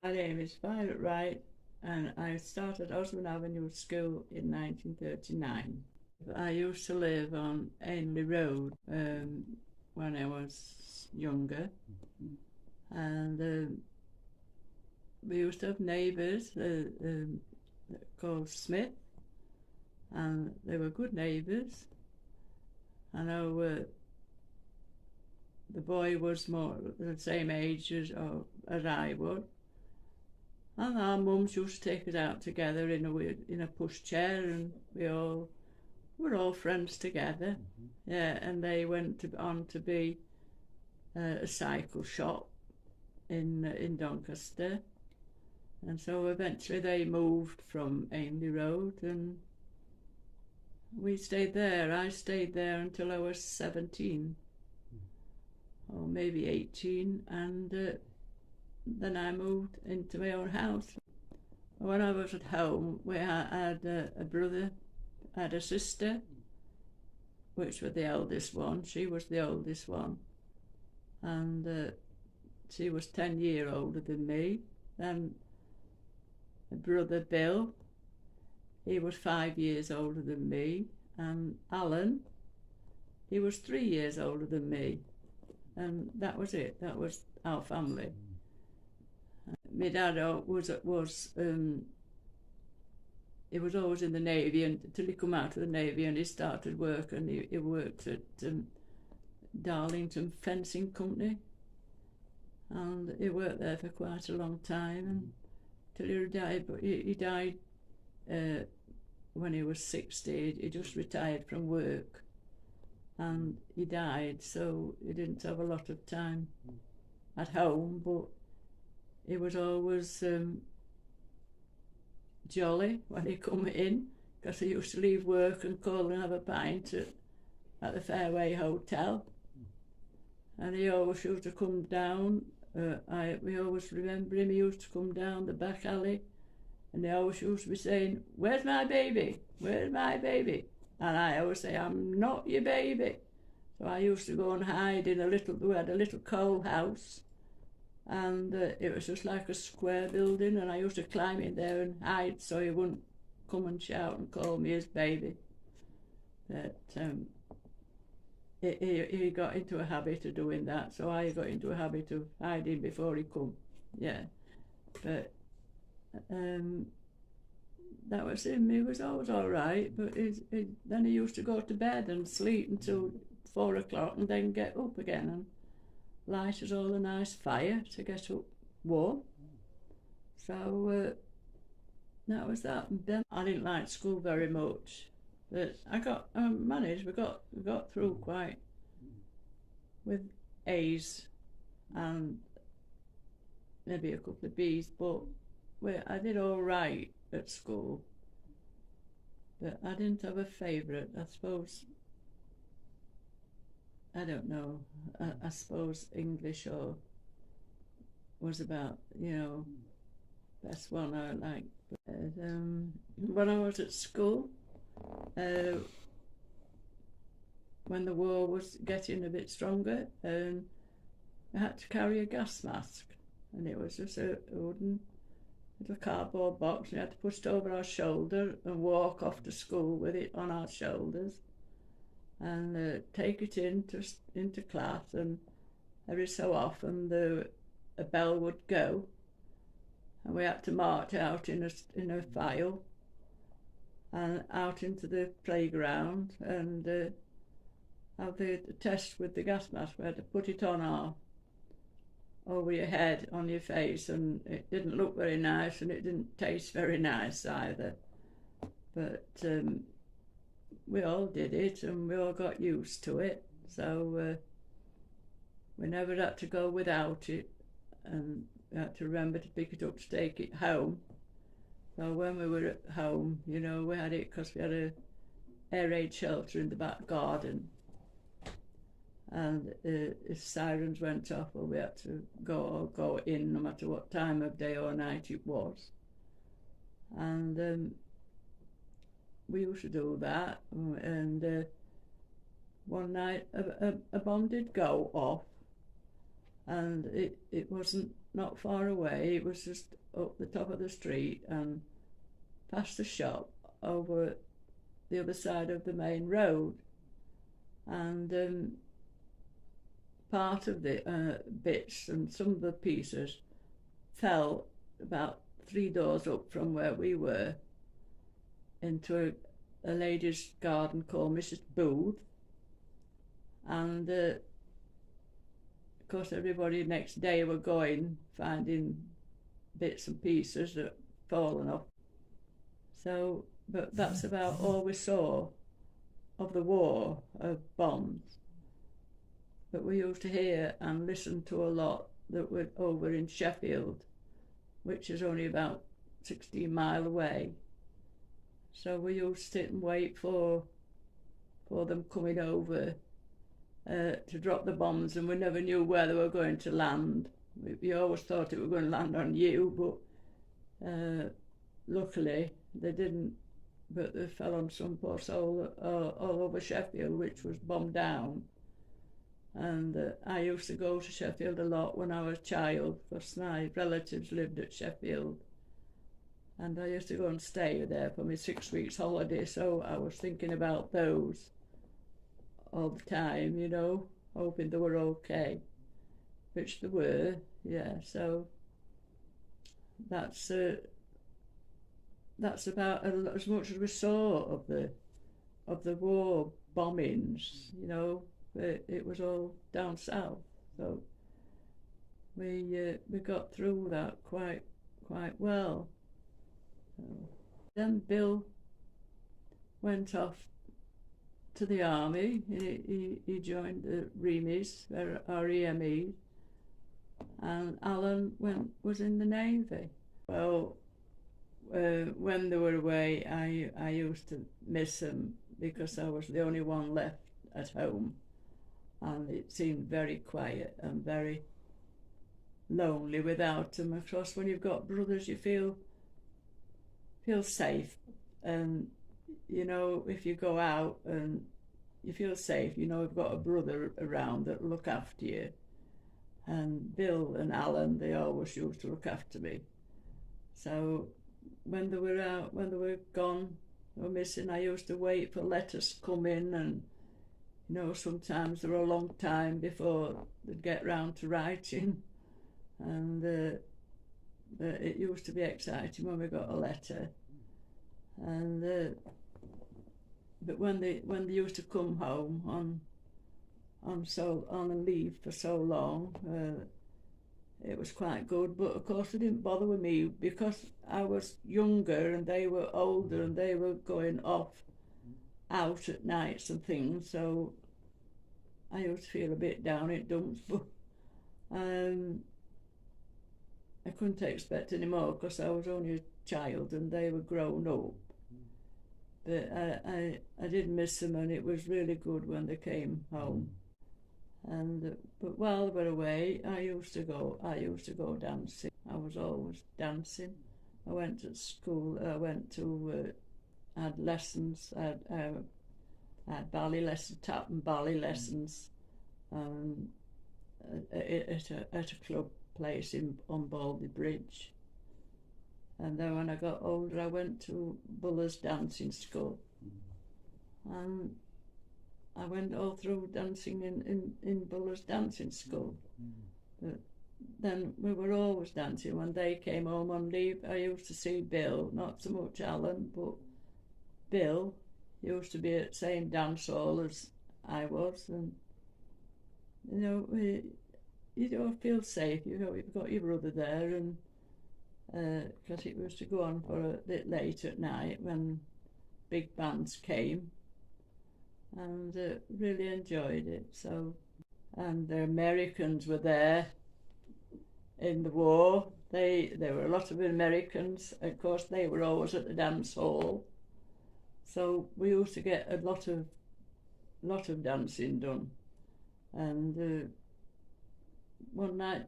My name is Violet Wright, and I started Osborne Avenue School in 1939. I used to live on Anelay Road when I was younger, and we used to have neighbours called Smith, and they were good neighbours. I know the boy was more the same age as I was. And our mums used to take us out together in a pushchair, and we're all friends together. Yeah, and they went on to be a cycle shop in Doncaster, and so eventually they moved from Anelay Road, and we stayed there. I stayed there until I was 17, or maybe 18, and then I moved into my own house. When I was at home, we had a brother, I had a sister, which was the eldest one. She was the oldest one, and she was 10 years older than me. Then a brother, Bill, he was 5 years older than me, and Alan, he was 3 years older than me, and that was it. That was our family. My dad he was always in the Navy until he come out of the Navy, and he started work, and he worked at Darlington Fencing Company, and he worked there for quite a long time until he died. But he died when he was 60. He just retired from work, and he died, so he didn't have a lot of time at home, but he was always jolly when he come in, because he used to leave work and call and have a pint at the Fairway Hotel, and he always used to come down. We always remember him. He used to come down the back alley, and he always used to be saying, "Where's my baby? Where's my baby?" And I always say, "I'm not your baby." So I used to go and hide in we had a little coal house, and it was just like a square building, and I used to climb in there and hide so he wouldn't come and shout and call me his baby. But he got into a habit of doing that, so I got into a habit of hiding before he come. Yeah, but that was him. He was always all right, but then he used to go to bed and sleep until 4 o'clock, and then get up again and light us all a nice fire to get up warm. So that was that. And then I didn't like school very much, but I managed. We got through quite with A's and maybe a couple of B's, but I did all right at school. But I didn't have a favourite, I suppose. I don't know. I suppose English was about, best one I liked. But, when I was at school, when the war was getting a bit stronger, I had to carry a gas mask, and it was just a wooden little cardboard box, and we had to put it over our shoulder and walk off to school with it on our shoulders, and take it into class, and every so often a bell would go, and we had to march out in a file and out into the playground and have the test with the gas mask. We had to put it on over your head, on your face, and it didn't look very nice, and it didn't taste very nice either. But we all did it, and we all got used to it, so we never had to go without it, and we had to remember to pick it up to take it home. So when we were at home, we had it because we had a air raid shelter in the back garden, and if sirens went off, well, we had to go in no matter what time of day or night it was. And we used to do that, and one night a bomb did go off, and it wasn't not far away. It was just up the top of the street and past the shop over the other side of the main road. And part of the bits and some of the pieces fell about 3 doors up from where we were into a lady's garden called Mrs. Booth. And of course everybody next day were going, finding bits and pieces that fallen off. So, but that's about all we saw of the war, of bombs. But we used to hear and listen to a lot that were over in Sheffield, which is only about 16 miles away. So we used to sit and wait for them coming over to drop the bombs, and we never knew where they were going to land. We always thought it was going to land on you, but luckily they didn't. But they fell on some poor soul all over Sheffield, which was bombed down. And I used to go to Sheffield a lot when I was a child, because my relatives lived at Sheffield. And I used to go and stay there for my 6 weeks holiday, so I was thinking about those all the time, you know, hoping they were okay, which they were, yeah. So that's about as much as we saw of the war bombings, you know. It was all down south, so we got through that quite well. Then Bill went off to the army. He joined the REMEs, REME, and Alan was in the Navy. Well, when they were away, I used to miss them because I was the only one left at home, and it seemed very quiet and very lonely without them. Of course, when you've got brothers, you feel safe, and you know, if you go out and you feel safe, you know, you've got a brother around that will look after you. And Bill and Alan, they always used to look after me. So when they were out, when they were gone or missing, I used to wait for letters to come in, and you know, sometimes they were a long time before they'd get round to writing. And it used to be exciting when we got a letter. And but when they used to come home on a leave for so long, it was quite good. But of course they didn't bother with me because I was younger and they were older and they were going off out at nights and things. So I used to feel a bit down in dumps, but I couldn't expect any more because I was only a child and they were grown up. But I did miss them, and it was really good when they came home. And but while they were away, I used to go dancing. I was always dancing. I went to school. I went to had lessons. I had ballet lessons, tap and ballet lessons, at a club place on Balby Bridge. And then when I got older, I went to Buller's dancing school, and I went all through dancing in Buller's dancing school. But then we were always dancing. When they came home on leave, I used to see Bill, not so much Alan, but Bill used to be at the same dance hall as I was, and you know, you don't feel safe. You've got your brother there, and because it was to go on for a bit late at night when big bands came, and really enjoyed it. So, and the Americans were there in the war. There were a lot of Americans. Of course, they were always at the dance hall. So we used to get a lot of dancing done. And one night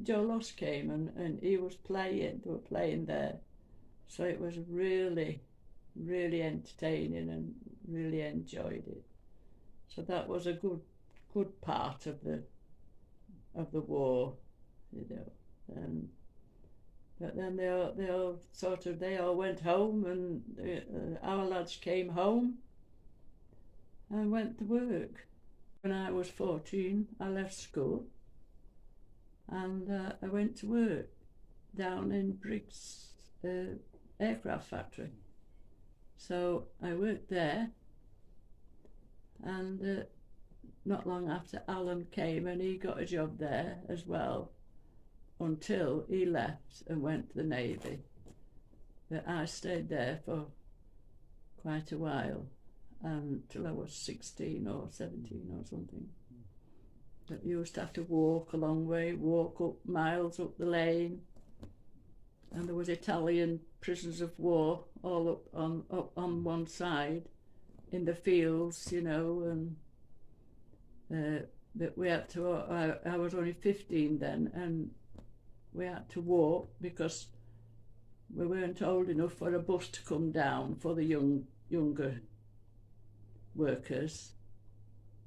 Joe Loss came and he was playing. They were playing there. So it was really, really entertaining and really enjoyed it. So that was a good part of the war, you know. But then they all went home, and our lads came home and went to work. When I was 14, I left school and I went to work down in Briggs aircraft factory. So I worked there, and not long after Alan came and he got a job there as well, until he left and went to the Navy. But I stayed there for quite a while, until I was 16 or 17 or something. But you used to have to walk a long way, walk up miles up the lane, and there was Italian prisoners of war all up on one side in the fields, you know, and but we had to. I was only 15 then, and we had to walk because we weren't old enough for a bus to come down for the younger workers.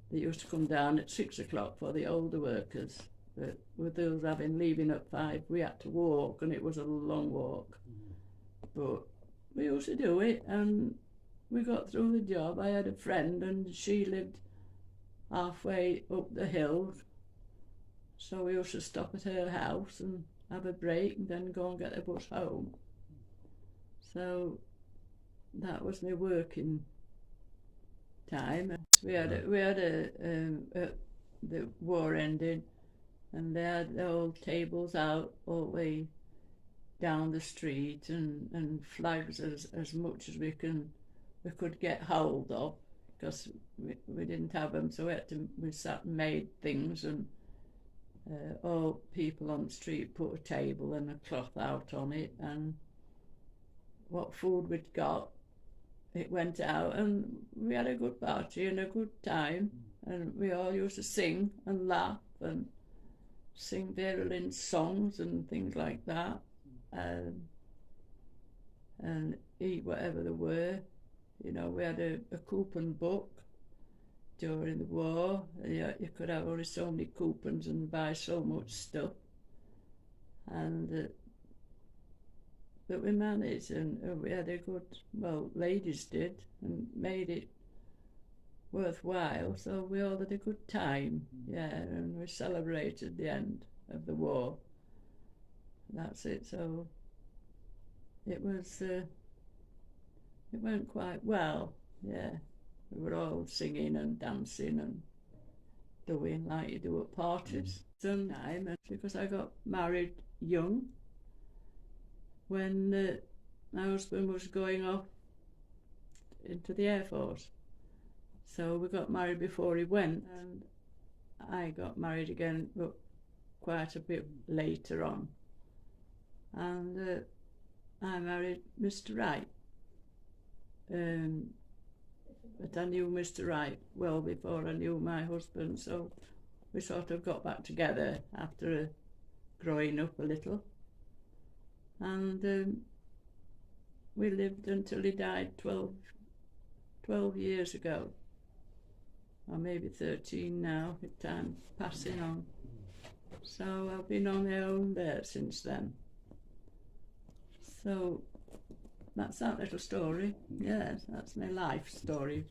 They used to come down at 6 o'clock for the older workers. But with those leaving at 5, we had to walk, and it was a long walk. But we used to do it, and we got through the job. I had a friend, and she lived halfway up the hill, so we used to stop at her house and have a break and then go and get the bus home. So that was my working time. We had the war ending, and they had the old tables out all the way down the street, and flags as much as we could get hold of, because we didn't have them, so we sat and made things, and all people on the street put a table and a cloth out on it, and what food we'd got, it went out, and we had a good party and a good time, and we all used to sing and laugh and sing Vera songs and things like that, and eat whatever there were. You know, we had a coupon book during the war. You could have only so many coupons and buy so much stuff, and but we managed, and we had a good, well, ladies did, and made it worthwhile, so we all had a good time, yeah, and we celebrated the end of the war. That's it. So it was, it went quite well, yeah. We were all singing and dancing and doing like you do at parties. Sometime, because I got married young, when my husband was going off into the Air Force. So we got married before he went, and I got married again, but quite a bit later on. And I married Mr. Wright. But I knew Mr. Wright well before I knew my husband, so we sort of got back together after growing up a little. And we lived until he died 12 years ago, or maybe 13 now, with time passing on. So I've been on my own there since then. So that's that little story. Yes, that's my life story.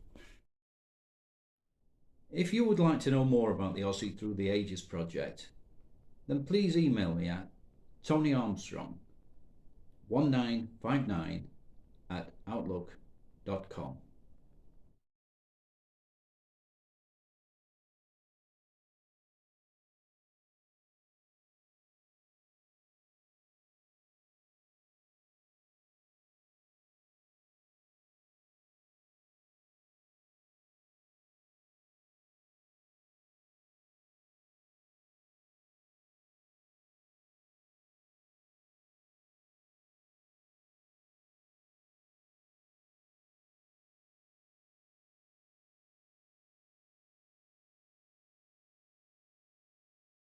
If you would like to know more about the Ossie Through the Ages project, then please email me at Tony Armstrong 1959 @outlook.com.